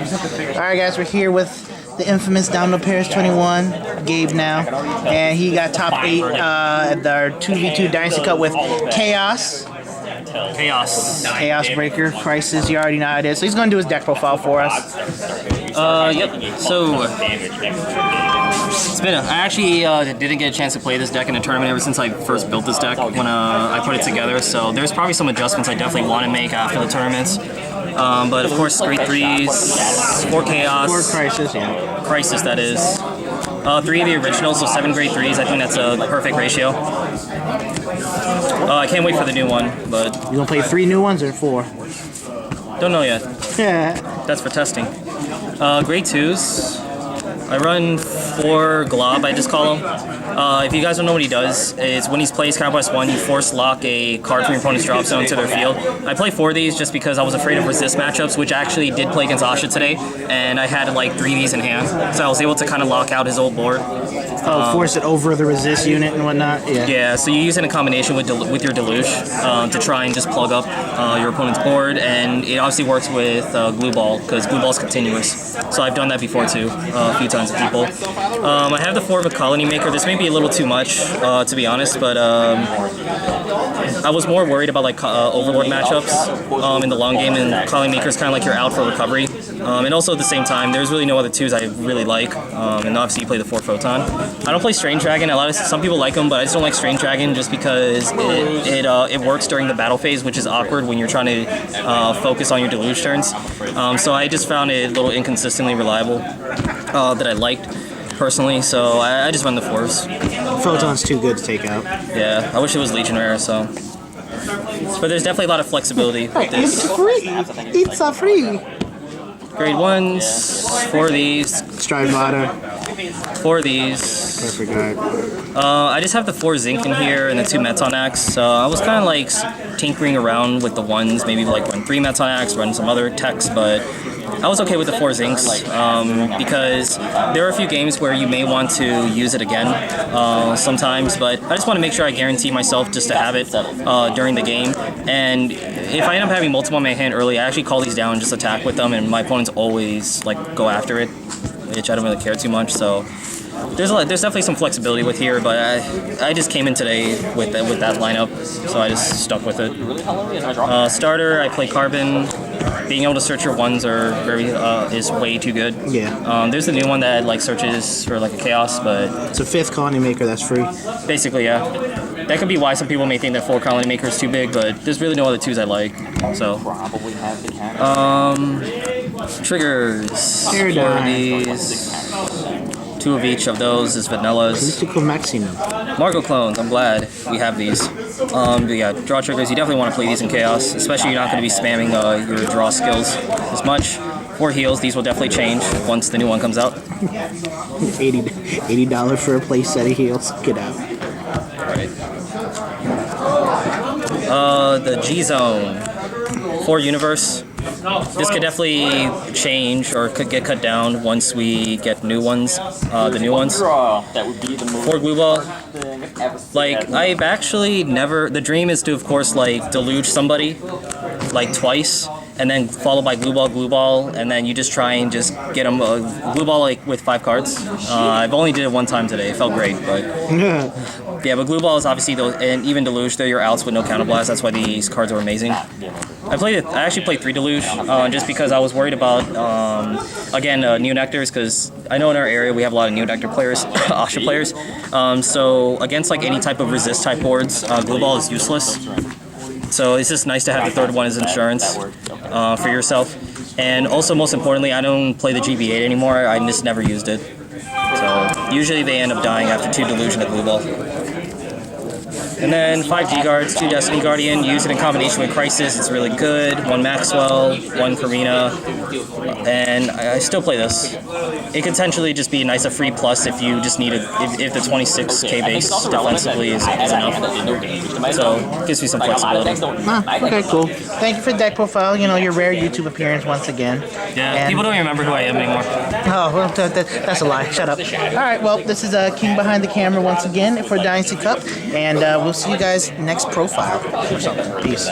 Alright guys, we're here with the infamous Domino Paris 21, Gabe now, and he got top 8 at our 2v2 Dynasty Cup with Chaos Breaker, Crisis, you already know how it is. So he's going to do his deck profile for us. Yep, so it's been I actually didn't get a chance to play this deck in a tournament ever since I first built this deck when I put it together, so there's probably some adjustments I definitely want to make after the tournaments. But of course, grade 3s, 4 Chaos. 4 Crisis, yeah. Crisis, that is. 3 of the originals, so 7 grade 3s. I think that's a perfect ratio. I can't wait for the new one, but... You gonna play 3 new ones or 4? Don't know yet. Yeah. That's for testing. Grade 2s. I run 4 Glob, I just call him. If you guys don't know what he does, it's when he plays Conquest 1, you force lock a card from your opponent's drop zone to their field. I play 4 of these just because I was afraid of resist matchups, which I actually did play against Asha today, and I had like 3 of these in hand, so I was able to kind of lock out his old board. Force it over the resist unit and whatnot? Yeah. Yeah, so you use it in combination with your Deluge to try and just plug up your opponent's board, and it obviously works with Glue Ball, because Glue Ball is continuous. So I've done that before too, a few times with people. I have the 4 of a Colony Maker. This may be a little too much, to be honest, but I was more worried about like Overlord matchups in the long game, and Colony Maker is kind of like you're out for recovery. And also at the same time, there's really no other 2s I really like, and obviously you play the 4 Photon. I don't play Strange Dragon. Some people like them, but I just don't like Strange Dragon just because it works during the battle phase, which is awkward when you're trying to focus on your Deluge turns. So I just found it a little inconsistently reliable that I liked personally, so I just run the 4s. Photon's too good to take out. Yeah, I wish it was Legion Rare, so. But there's definitely a lot of flexibility with this. It's free! It's a free! Grade 1s, 4 of these. Stride Ladder. 4 of these. Perfect guard. I just have the 4 Zinc in here and the 2 Metonax, so I was kind of like tinkering around with the 1s, maybe like run 3 Metonax, run some other techs, but I was okay with the 4 Zincs because there are a few games where you may want to use it again sometimes, but I just want to make sure I guarantee myself just to have it during the game. And if I end up having multiple in my hand early, I actually call these down and just attack with them, and my opponents always like go after it, which I don't really care too much. So there's definitely some flexibility with here, but I just came in today with that lineup, so I just stuck with it. Starter, I play Carbon. Being able to search your 1s is way too good. Yeah. There's the new one that like searches for like a Chaos, but it's a 5th Colony Maker that's free. Basically, yeah. That could be why some people may think that 4 Colony Maker is too big, but there's really no other 2s I like. So. Triggers. 4 of these. 2 of each of those is vanillas. Mystical Maximum. Margo Clones, I'm glad we have these. But yeah, draw triggers, you definitely want to play these in Chaos, especially you're not going to be spamming your draw skills as much. 4 heals, these will definitely change once the new one comes out. $80 for a play set of heals. Get out. Alright. The G-Zone. 4 Universe. This could definitely change or could get cut down once we get new ones, the new ones. 4 Glue Ball. Like, I've actually never... The dream is to, of course, like, deluge somebody, like, twice, and then followed by Glue Ball, and then you just try and just get them Glue Ball, like, with 5 cards. I've only did it 1 time today. It felt great, but... Yeah, but Glue Ball is obviously, and even Deluge, they're your outs with no counterblast. That's why these cards are amazing. I actually played 3 Deluge, just because I was worried about, again, Neonectars, because I know in our area we have a lot of Neonectar players, Asha players. So against like any type of resist type boards, Glue Ball is useless. So it's just nice to have the 3rd one as insurance for yourself. And also, most importantly, I don't play the GB8 anymore. I just never used it. So usually they end up dying after 2 Deluge and a Glue Ball. And then 5 G-Guards, 2 Destiny Guardian, use it in combination with Crisis, it's really good. 1 Maxwell, 1 Karina, and I still play this. It could potentially just be a nice free plus if you just need if the 26k base defensively is enough. So, it gives me some flexibility. Okay, cool. Thank you for the deck profile, you know, your rare YouTube appearance once again. Yeah, and people don't even remember who I am anymore. Oh, well, that's a lie. Shut up. Alright, well, this is King behind the camera once again for Dynasty Cup, and we'll see you guys next profile or something. Peace.